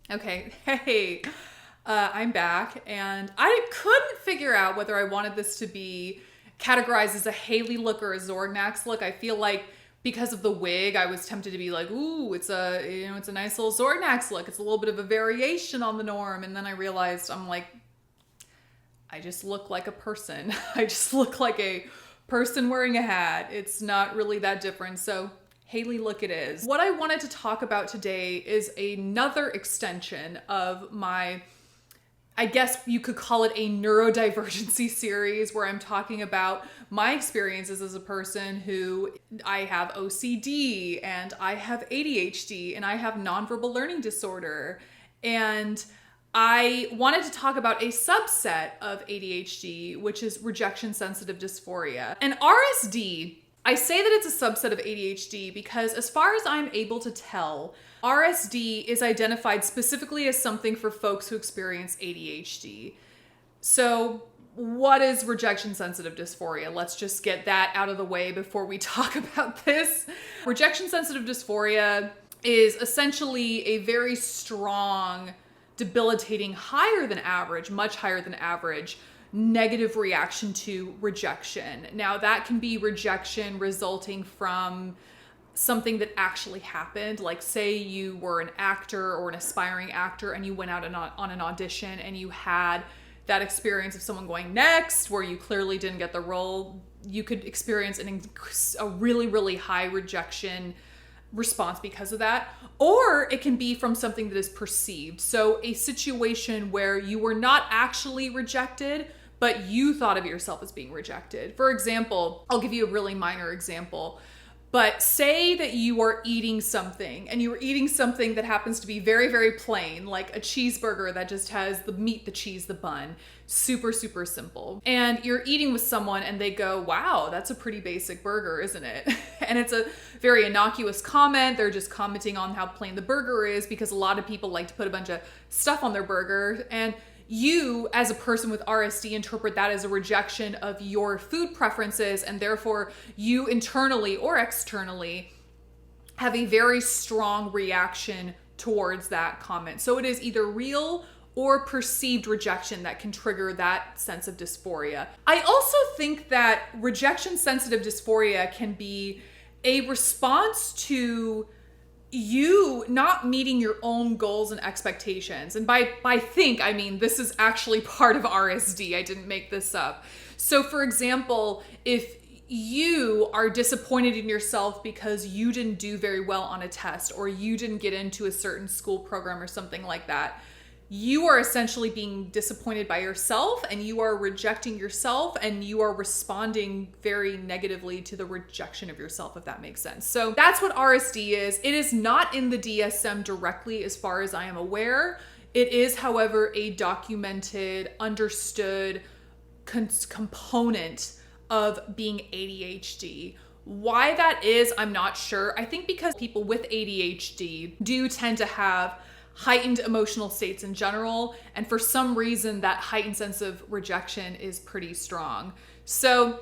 Okay, hey, I'm back, and I couldn't figure out whether I wanted this to be categorized as a Haley look or a Zorgnax look. I feel like because of the wig, I was tempted to be like, ooh, it's a nice little Zorgnax look. It's a little bit of a variation on the norm, and then I realized I'm like, I just look like a person. I just look like a person wearing a hat. It's not really that different. So Haley look it is. What I wanted to talk about today is another extension of my, I guess you could call it a neurodivergency series, where I'm talking about my experiences as a person who I have OCD and I have ADHD and I have nonverbal learning disorder. And I wanted to talk about a subset of ADHD, which is rejection sensitive dysphoria. And RSD, I say that it's a subset of ADHD because, as far as I'm able to tell, RSD is identified specifically as something for folks who experience ADHD. So what is rejection sensitive dysphoria? Let's just get that out of the way before we talk about this. Rejection sensitive dysphoria is essentially a very strong, debilitating, higher than average, much higher than average, negative reaction to rejection. Now, that can be rejection resulting from something that actually happened. Like, say you were an actor or an aspiring actor and you went out on an audition and you had that experience of someone going next where you clearly didn't get the role. You could experience a really, really high rejection response because of that. Or it can be from something that is perceived. So a situation where you were not actually rejected, but you thought of yourself as being rejected. For example, I'll give you a really minor example. But say that you are eating something and you are eating something that happens to be very, very plain, like a cheeseburger that just has the meat, the cheese, the bun. Super, super simple. And you're eating with someone and they go, wow, that's a pretty basic burger, isn't it? And it's a very innocuous comment. They're just commenting on how plain the burger is because a lot of people like to put a bunch of stuff on their burger. And you, as a person with RSD, interpret that as a rejection of your food preferences, and therefore you internally or externally have a very strong reaction towards that comment. So it is either real or perceived rejection that can trigger that sense of dysphoria. I also think that rejection sensitive dysphoria can be a response to you not meeting your own goals and expectations. And by think, I mean, this is actually part of RSD. I didn't make this up. So for example, if you are disappointed in yourself because you didn't do very well on a test, or you didn't get into a certain school program or something like that, you are essentially being disappointed by yourself, and you are rejecting yourself, and you are responding very negatively to the rejection of yourself, if that makes sense. So that's what RSD is. It is not in the DSM directly, as far as I am aware. It is, however, a documented, understood component of being ADHD. Why that is, I'm not sure. I think because people with ADHD do tend to have heightened emotional states in general, and for some reason that heightened sense of rejection is pretty strong. So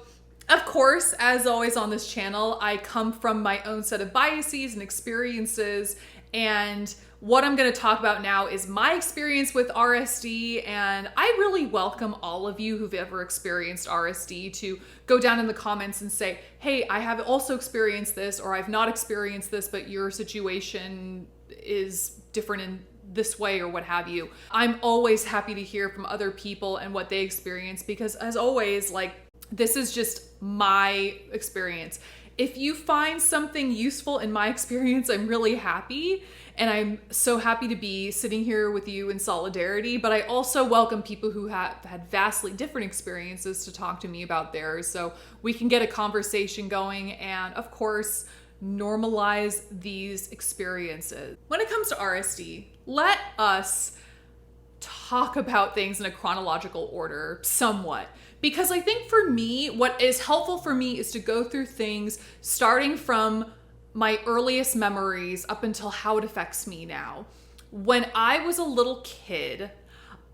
of course, as always on this channel, I come from my own set of biases and experiences, and what I'm going to talk about now is my experience with RSD. And I really welcome all of you who've ever experienced RSD to go down in the comments and say, hey, I have also experienced this, or I've not experienced this, but your situation is different in this way, or what have you. I'm always happy to hear from other people and what they experience, because as always, like, this is just my experience. If you find something useful in my experience, I'm really happy. And I'm so happy to be sitting here with you in solidarity. But I also welcome people who have had vastly different experiences to talk to me about theirs, so we can get a conversation going and, of course, normalize these experiences. When it comes to RSD, let us talk about things in a chronological order somewhat. Because I think for me, what is helpful for me is to go through things starting from my earliest memories up until how it affects me now. When I was a little kid,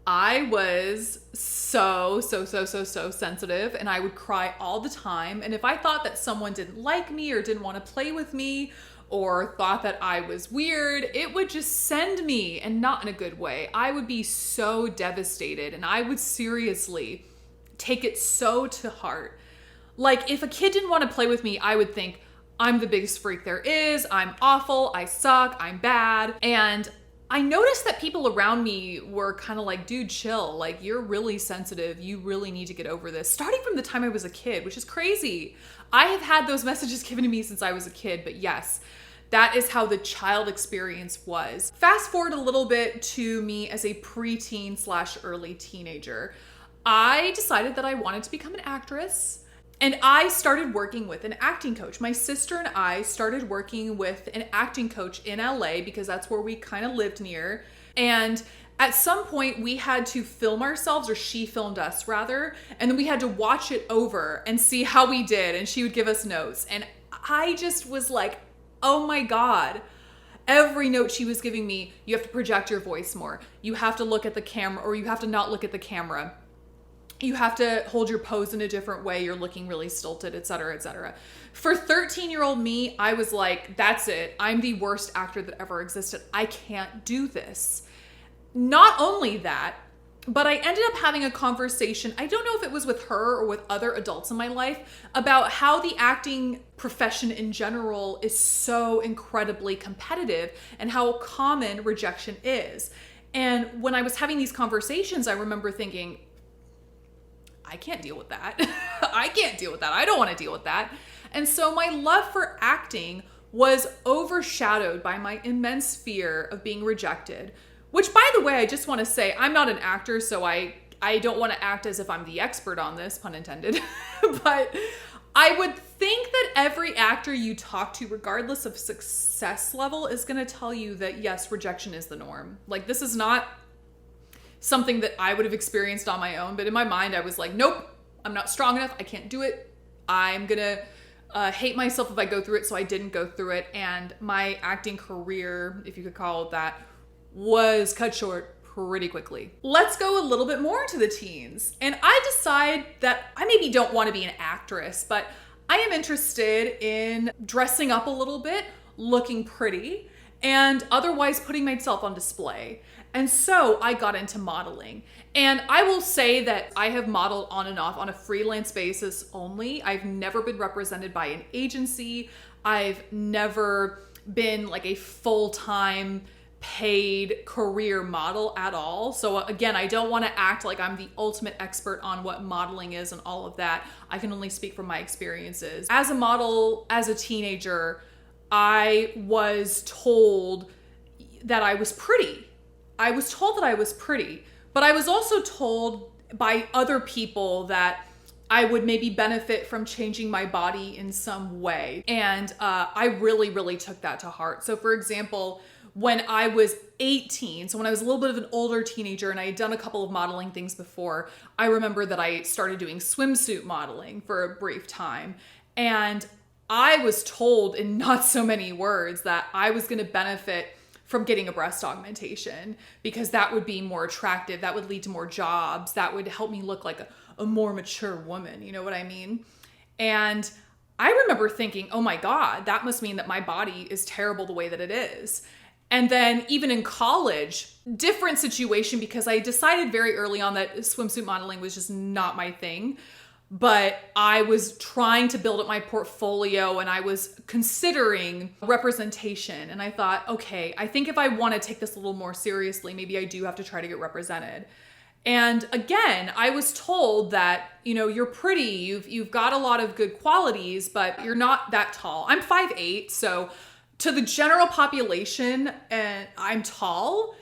I was so sensitive, and I would cry all the time. And if I thought that someone didn't like me or didn't want to play with me, or thought that I was weird, it would just send me, and not in a good way. I would be so devastated, and I would seriously take it so to heart. Like, if a kid didn't want to play with me, I would think, I'm the biggest freak there is, I'm awful, I suck, I'm bad. And I noticed that people around me were kind of like, dude, chill. Like, you're really sensitive. You really need to get over this. Starting from the time I was a kid, which is crazy. I have had those messages given to me since I was a kid, but yes, that is how the child experience was. Fast forward a little bit to me as a preteen / early teenager. I decided that I wanted to become an actress. And I started working with an acting coach. My sister and I started working with an acting coach in LA because that's where we kind of lived near. And at some point we had to film ourselves, or she filmed us rather, and then we had to watch it over and see how we did, and she would give us notes. And I just was like, oh my God. Every note she was giving me, you have to project your voice more. You have to look at the camera, or you have to not look at the camera. You have to hold your pose in a different way. You're looking really stilted, et cetera, et cetera. For 13-year-old me, I was like, that's it. I'm the worst actor that ever existed. I can't do this. Not only that, but I ended up having a conversation, I don't know if it was with her or with other adults in my life, about how the acting profession in general is so incredibly competitive and how common rejection is. And when I was having these conversations, I remember thinking, I can't deal with that. I can't deal with that. I don't want to deal with that. And so my love for acting was overshadowed by my immense fear of being rejected, which, by the way, I just want to say, I'm not an actor, so I don't want to act as if I'm the expert on this, pun intended. But I would think that every actor you talk to, regardless of success level, is going to tell you that, yes, rejection is the norm. Like, this is not something that I would have experienced on my own, but in my mind I was like, nope, I'm not strong enough, I can't do it, I'm gonna hate myself if I go through it, so I didn't go through it. And my acting career, if you could call it that, was cut short pretty quickly. Let's go a little bit more into the teens, and I decide that I maybe don't want to be an actress, but I am interested in dressing up a little bit, looking pretty, and otherwise putting myself on display. And so I got into modeling. And I will say that I have modeled on and off on a freelance basis only. I've never been represented by an agency. I've never been like a full-time paid career model at all. So again, I don't want to act like I'm the ultimate expert on what modeling is and all of that. I can only speak from my experiences. As a model, as a teenager, I was told that I was pretty. I was told that I was pretty, but I was also told by other people that I would maybe benefit from changing my body in some way. And I really, really took that to heart. So for example, when I was 18, so when I was a little bit of an older teenager and I had done a couple of modeling things before, I remember that I started doing swimsuit modeling for a brief time. And I was told in not so many words that I was going to benefit from getting a breast augmentation because that would be more attractive. That would lead to more jobs. That would help me look like a more mature woman. You know what I mean? And I remember thinking, oh my God, that must mean that my body is terrible the way that it is. And then even in college, different situation because I decided very early on that swimsuit modeling was just not my thing. But I was trying to build up my portfolio and I was considering representation. And I thought, okay, I think if I want to take this a little more seriously, maybe I do have to try to get represented. And again, I was told that, you know, you're pretty, you've got a lot of good qualities, but you're not that tall. I'm 5'8", so to the general population, and I'm tall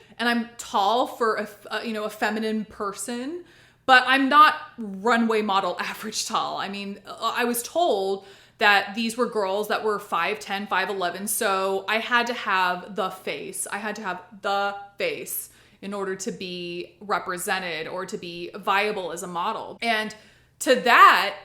for a feminine person. But I'm not runway model average tall. I mean, I was told that these were girls that were 5'10", 5'11", so I had to have the face. I had to have the face in order to be represented or to be viable as a model. And to that,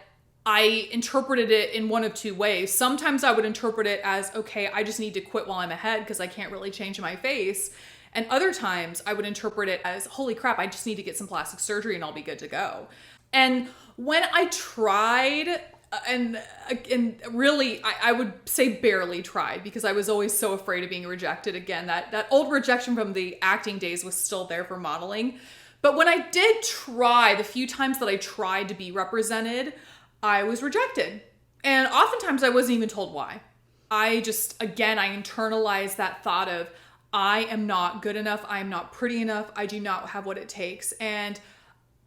I interpreted it in one of two ways. Sometimes I would interpret it as, okay, I just need to quit while I'm ahead because I can't really change my face. And other times I would interpret it as, holy crap, I just need to get some plastic surgery and I'll be good to go. And when I tried and really, I would say barely tried, because I was always so afraid of being rejected again. That old rejection from the acting days was still there for modeling. But when I did try, the few times that I tried to be represented, I was rejected. And oftentimes I wasn't even told why. I internalized that thought of, I am not good enough, I am not pretty enough, I do not have what it takes. And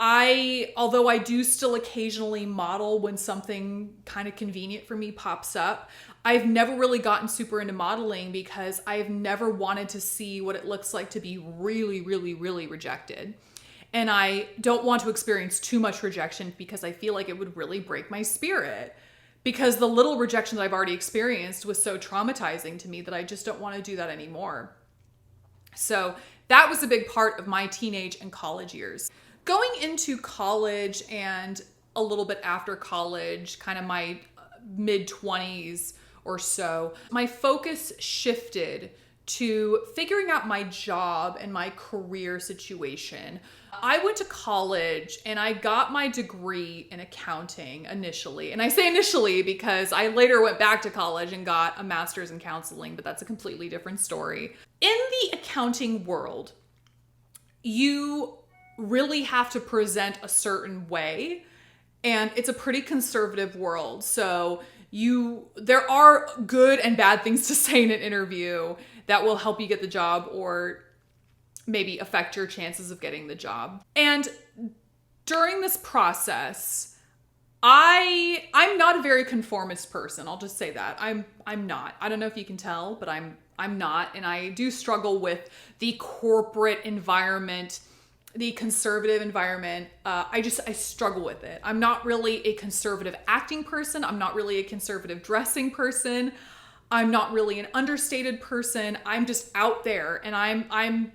although I do still occasionally model when something kind of convenient for me pops up, I've never really gotten super into modeling because I've never wanted to see what it looks like to be really, really, really rejected. And I don't want to experience too much rejection because I feel like it would really break my spirit. Because the little rejection that I've already experienced was so traumatizing to me that I just don't want to do that anymore. So that was a big part of my teenage and college years. Going into college and a little bit after college, kind of my mid-20s or so, my focus shifted to figuring out my job and my career situation. I went to college and I got my degree in accounting initially. And I say initially because I later went back to college and got a master's in counseling, but that's a completely different story. In the accounting world, you really have to present a certain way, and it's a pretty conservative world. So there are good and bad things to say in an interview that will help you get the job or maybe affect your chances of getting the job. And during this process, I'm not a very conformist person. I'll just say that. I'm not. I don't know if you can tell, but I'm not. And I do struggle with the corporate environment, the conservative environment. I struggle with it. I'm not really a conservative acting person. I'm not really a conservative dressing person. I'm not really an understated person. I'm just out there, and I'm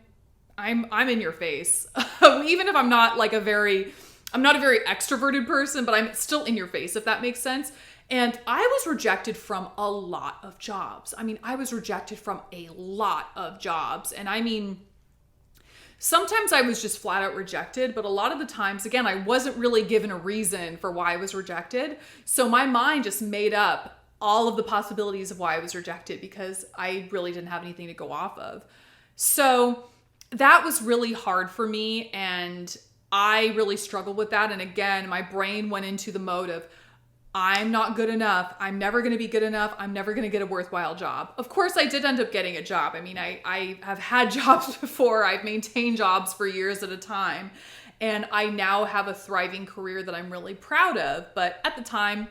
in your face. Even if I'm not a very extroverted person, but I'm still in your face, if that makes sense. And I was rejected from a lot of jobs. I was rejected from a lot of jobs. And sometimes I was just flat out rejected, but a lot of the times, again, I wasn't really given a reason for why I was rejected. So my mind just made up all of the possibilities of why I was rejected because I really didn't have anything to go off of. So that was really hard for me, and I really struggled with that. And again, my brain went into the mode of, I'm not good enough. I'm never going to be good enough. I'm never going to get a worthwhile job. Of course, I did end up getting a job. I have had jobs before. I've maintained jobs for years at a time. And I now have a thriving career that I'm really proud of. But at the time,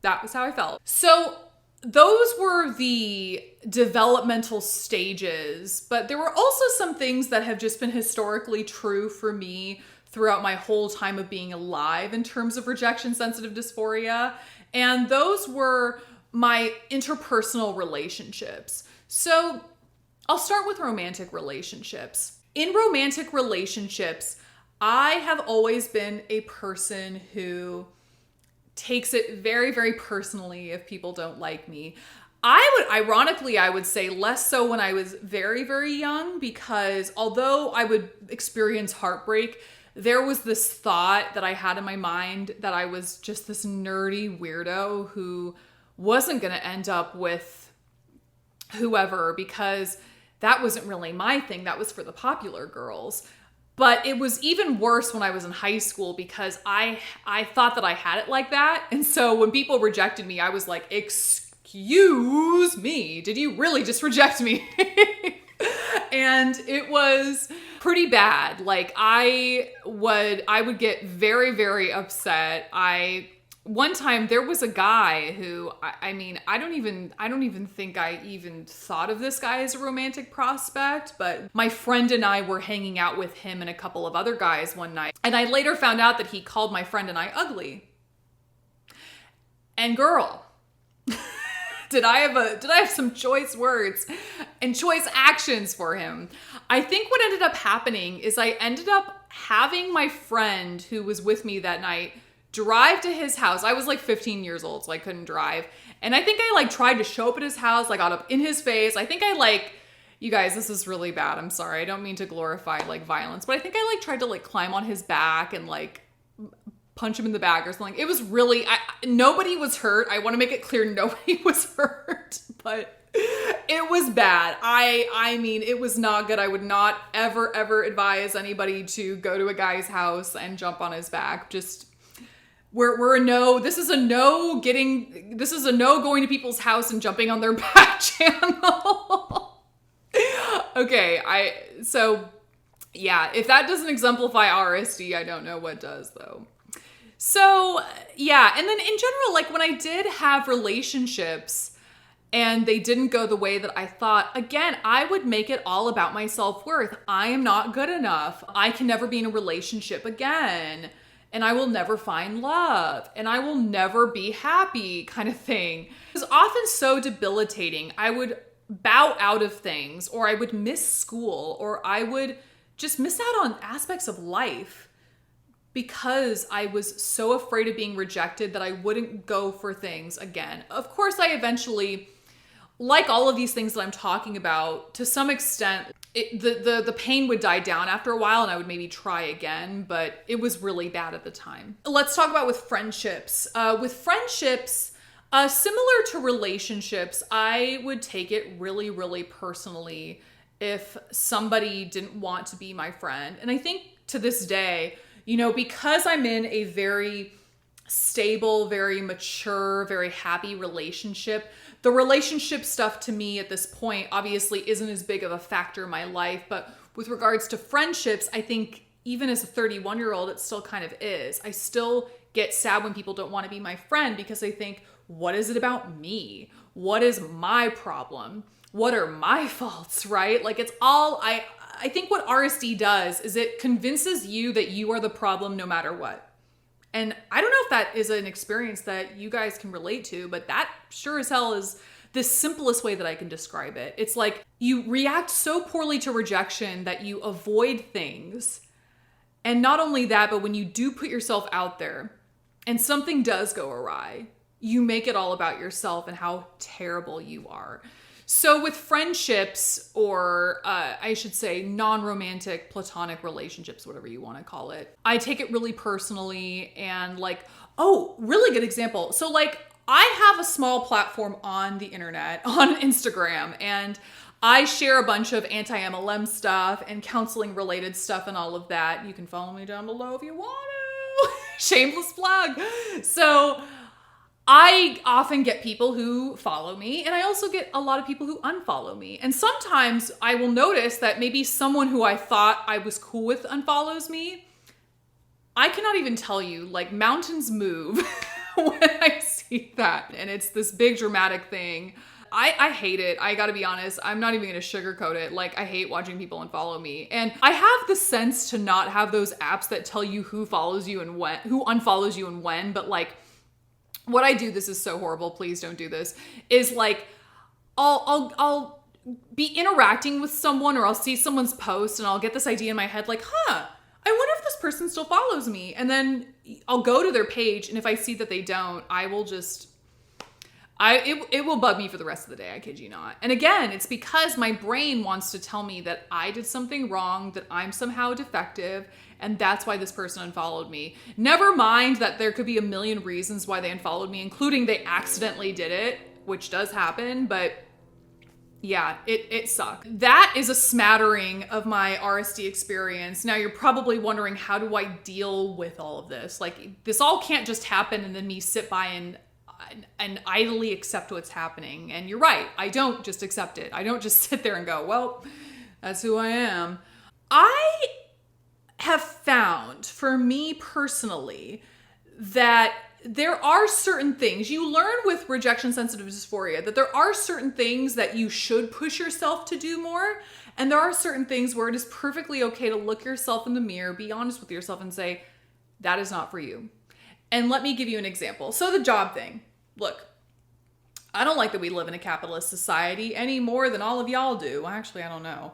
that was how I felt. So those were the developmental stages. But there were also some things that have just been historically true for me throughout my whole time of being alive in terms of rejection sensitive dysphoria. And those were my interpersonal relationships. So I'll start with romantic relationships. In romantic relationships, I have always been a person who takes it very, very personally if people don't like me. I would say less so when I was very, very young, because although I would experience heartbreak, there was this thought that I had in my mind that I was just this nerdy weirdo who wasn't going to end up with whoever, because that wasn't really my thing. That was for the popular girls. But it was even worse when I was in high school, because I thought that I had it like that. And so when people rejected me, I was like, excuse me, did you really just reject me? And it was pretty bad. I would get very, very upset. One time there was a guy who, I don't even think I even thought of this guy as a romantic prospect, but my friend and I were hanging out with him and a couple of other guys one night. And I later found out that he called my friend and I ugly. And girl, did I have some choice words and choice actions for him. I think what ended up happening is I ended up having my friend who was with me that night drive to his house. I was 15 years old, so I couldn't drive. And I think I tried to show up at his house, got up in his face. I think you guys, this is really bad. I'm sorry. I don't mean to glorify violence, but I think I tried to climb on his back and punch him in the back or something. It was really, nobody was hurt. I want to make it clear nobody was hurt, but it was bad. I mean, it was not good. I would not ever advise anybody to go to a guy's house and jump on his back. Just, we're a no. This is a no going to people's house and jumping on their back channel. Okay, yeah, if that doesn't exemplify RSD, I don't know what does though. So yeah, and then in general, like when I did have relationships and they didn't go the way that I thought, again, I would make it all about my self-worth. I am not good enough. I can never be in a relationship again. And I will never find love. And I will never be happy, kind of thing. It was often so debilitating. I would bow out of things, or I would miss school, or I would just miss out on aspects of life because I was so afraid of being rejected that I wouldn't go for things again. Of course, I eventually, like all of these things that I'm talking about, to some extent, the pain would die down after a while and I would maybe try again, but it was really bad at the time. Let's talk about with friendships. With friendships, similar to relationships, I would take it really personally if somebody didn't want to be my friend. And I think to this day, you know, because I'm in a very stable, very mature, very happy relationship, the relationship stuff to me at this point obviously isn't as big of a factor in my life. But with regards to friendships, I think even as a 31-year-old, it still kind of is. I still get sad when people don't want to be my friend because I think, what is it about me? What is my problem? What are my faults, right? Like it's all, I think what RSD does is it convinces you that you are the problem no matter what. And I don't know if that is an experience that you guys can relate to, but that sure as hell is the simplest way that I can describe it. It's like you react so poorly to rejection that you avoid things. And not only that, but when you do put yourself out there and something does go awry, you make it all about yourself and how terrible you are. So with friendships, or I should say non-romantic platonic relationships, whatever you want to call it, I take it really personally. And like, oh, really good example. So like I have a small platform on the internet, on Instagram, and I share a bunch of anti-MLM stuff and counseling related stuff and all of that. You can follow me down below if you want to. Shameless plug. So I often get people who follow me, and I also get a lot of people who unfollow me. And sometimes I will notice that maybe someone who I thought I was cool with unfollows me. I cannot even tell you, like mountains move when I see that. And it's this big dramatic thing. I hate it. I gotta be honest. I'm not even gonna sugarcoat it. Like I hate watching people unfollow me. And I have the sense to not have those apps that tell you who follows you and when, who unfollows you and when, but like, what I do, this is so horrible, please don't do this, is like, I'll be interacting with someone, or I'll see someone's post and I'll get this idea in my head like, I wonder if this person still follows me. And then I'll go to their page, and if I see that they don't, I will just, it will bug me for the rest of the day, I kid you not. And again, it's because my brain wants to tell me that I did something wrong, that I'm somehow defective, and that's why this person unfollowed me. Never mind that there could be a million reasons why they unfollowed me, including they accidentally did it, which does happen, but yeah, it sucked. That is a smattering of my RSD experience. Now you're probably wondering, how do I deal with all of this? Like this all can't just happen and then me sit by and idly accept what's happening. And you're right, I don't just accept it. I don't just sit there and go, well, that's who I am. I have found, for me personally, that there are certain things you learn with rejection sensitive dysphoria, that there are certain things that you should push yourself to do more. And there are certain things where it is perfectly okay to look yourself in the mirror, be honest with yourself and say, that is not for you. And let me give you an example. So the job thing. Look, I don't like that we live in a capitalist society any more than all of y'all do. Actually, I don't know.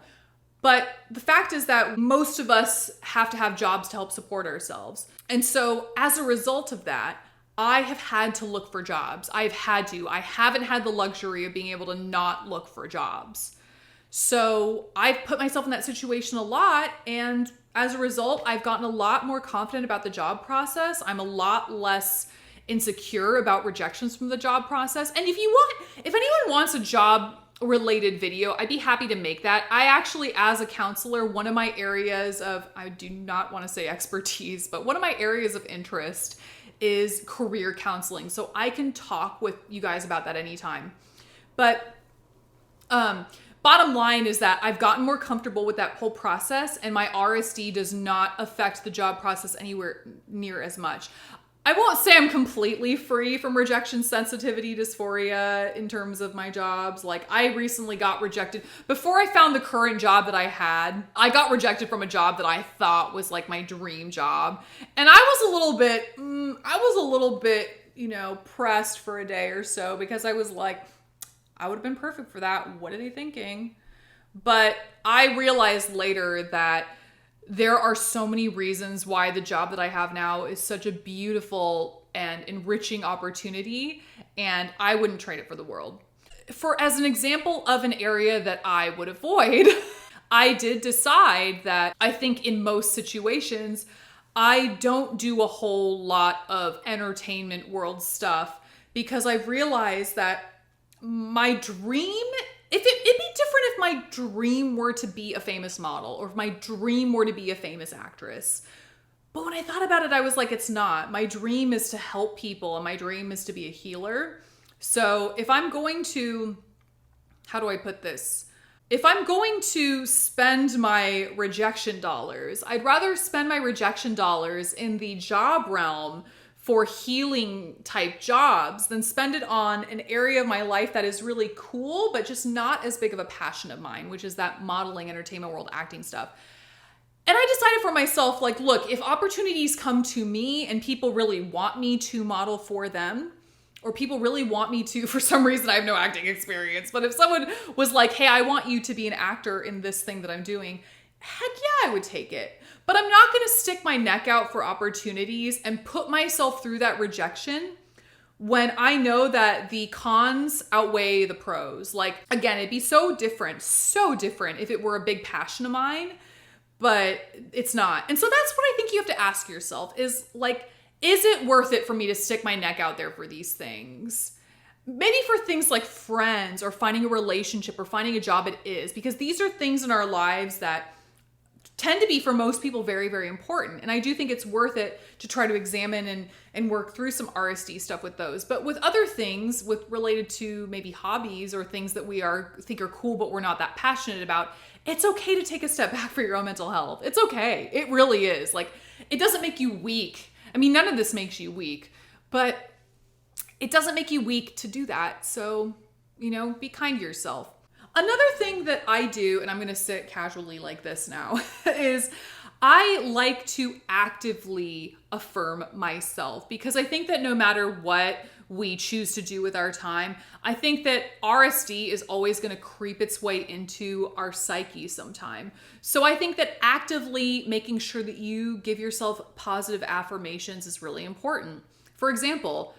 But the fact is that most of us have to have jobs to help support ourselves. And so as a result of that, I have had to look for jobs. I've had to. I haven't had the luxury of being able to not look for jobs. So I've put myself in that situation a lot, and as a result, I've gotten a lot more confident about the job process. I'm a lot less insecure about rejections from the job process. And if anyone wants a job related video, I'd be happy to make that. I actually, as a counselor, one of my areas of, I do not want to say expertise, but one of my areas of interest is career counseling. So I can talk with you guys about that anytime. But bottom line is that I've gotten more comfortable with that whole process, and my RSD does not affect the job process anywhere near as much. I won't say I'm completely free from rejection sensitivity dysphoria in terms of my jobs. Like, I recently got rejected. Before I found the current job that I had, I got rejected from a job that I thought was like my dream job. And I was a little bit, pressed for a day or so, because I was like, I would have been perfect for that. What are they thinking? But I realized later that there are so many reasons why the job that I have now is such a beautiful and enriching opportunity, and I wouldn't trade it for the world. As an example of an area that I would avoid, I did decide that I think in most situations, I don't do a whole lot of entertainment world stuff, because I've realized that my dream, it'd be different if my dream were to be a famous model, or if my dream were to be a famous actress. But when I thought about it, I was like, it's not. My dream is to help people, and my dream is to be a healer. So if I'm going to, how do I put this? If I'm going to spend my rejection dollars, I'd rather spend my rejection dollars in the job realm for healing type jobs than spend it on an area of my life that is really cool, but just not as big of a passion of mine, which is that modeling, entertainment world, acting stuff. And I decided for myself, like, look, if opportunities come to me and people really want me to model for them, or people really want me to, for some reason, I have no acting experience, but if someone was like, hey, I want you to be an actor in this thing that I'm doing, heck yeah, I would take it. But I'm not going to stick my neck out for opportunities and put myself through that rejection when I know that the cons outweigh the pros. Like, again, it'd be so different if it were a big passion of mine, but it's not. And so that's what I think you have to ask yourself is it worth it for me to stick my neck out there for these things? Maybe for things like friends or finding a relationship or finding a job, it is, because these are things in our lives that tend to be, for most people, very, very important. And I do think it's worth it to try to examine and work through some RSD stuff with those. But with other things related to maybe hobbies or things that we think are cool, but we're not that passionate about, it's okay to take a step back for your own mental health. It's okay. It really is. Like, it doesn't make you weak. I mean, none of this makes you weak, but it doesn't make you weak to do that. So, be kind to yourself. Another thing that I do, and I'm going to sit casually like this now, is I like to actively affirm myself, because I think that no matter what we choose to do with our time, I think that RSD is always going to creep its way into our psyche sometime. So I think that actively making sure that you give yourself positive affirmations is really important. For example,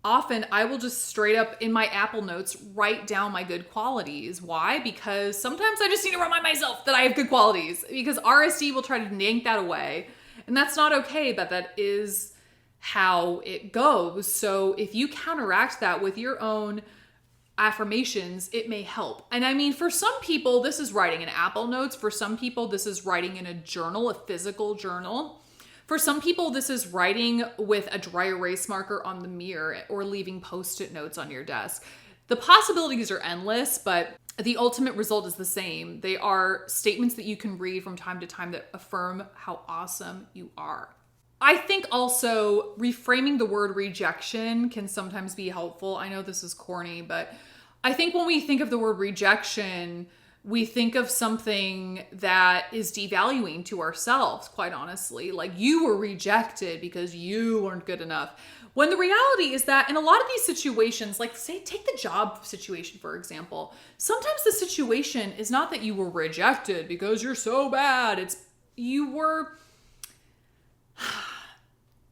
often I will just straight up in my Apple Notes write down my good qualities. Why? Because sometimes I just need to remind myself that I have good qualities, because RSD will try to yank that away. And that's not okay, but that is how it goes. So if you counteract that with your own affirmations, it may help. And I mean, for some people, this is writing in Apple Notes. For some people, this is writing in a journal, a physical journal. For some people, this is writing with a dry erase marker on the mirror or leaving Post-it notes on your desk. The possibilities are endless, but the ultimate result is the same. They are statements that you can read from time to time that affirm how awesome you are. I think also reframing the word rejection can sometimes be helpful. I know this is corny, but I think when we think of the word rejection, we think of something that is devaluing to ourselves, quite honestly. Like, you were rejected because you weren't good enough. When the reality is that in a lot of these situations, like, say, take the job situation, for example. Sometimes the situation is not that you were rejected because you're so bad.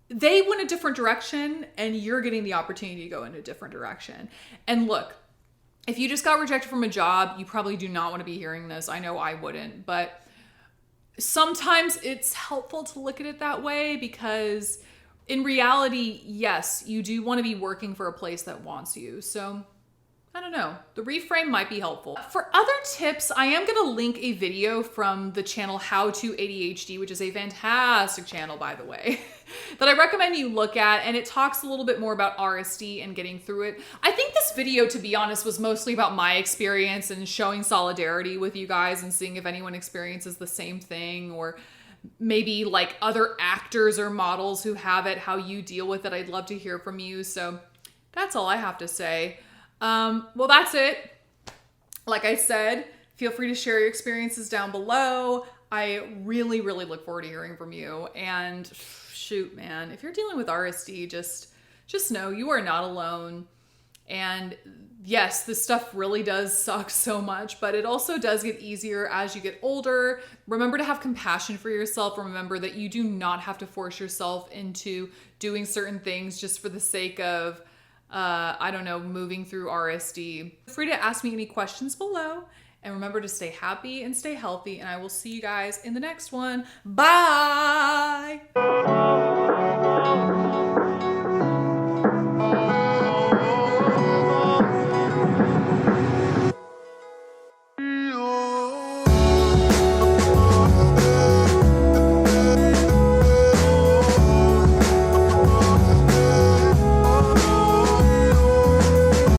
They went a different direction and you're getting the opportunity to go in a different direction. And look, if you just got rejected from a job, you probably do not want to be hearing this. I know I wouldn't, but sometimes it's helpful to look at it that way because in reality, yes, you do want to be working for a place that wants you. So I don't know. The reframe might be helpful. For other tips, I am going to link a video from the channel How to ADHD, which is a fantastic channel, by the way, that I recommend you look at. And it talks a little bit more about RSD and getting through it. I think this video, to be honest, was mostly about my experience and showing solidarity with you guys and seeing if anyone experiences the same thing, or maybe like other actors or models who have it, how you deal with it. I'd love to hear from you. So that's all I have to say. Well, that's it. Like I said, feel free to share your experiences down below. I really, really look forward to hearing from you. And shoot, man, if you're dealing with RSD, just know you are not alone. And yes, this stuff really does suck so much, but it also does get easier as you get older. Remember to have compassion for yourself. Remember that you do not have to force yourself into doing certain things just for the sake of I don't know, moving through RSD. Feel free to ask me any questions below, and remember to stay happy and stay healthy, and I will see you guys in the next one. Bye!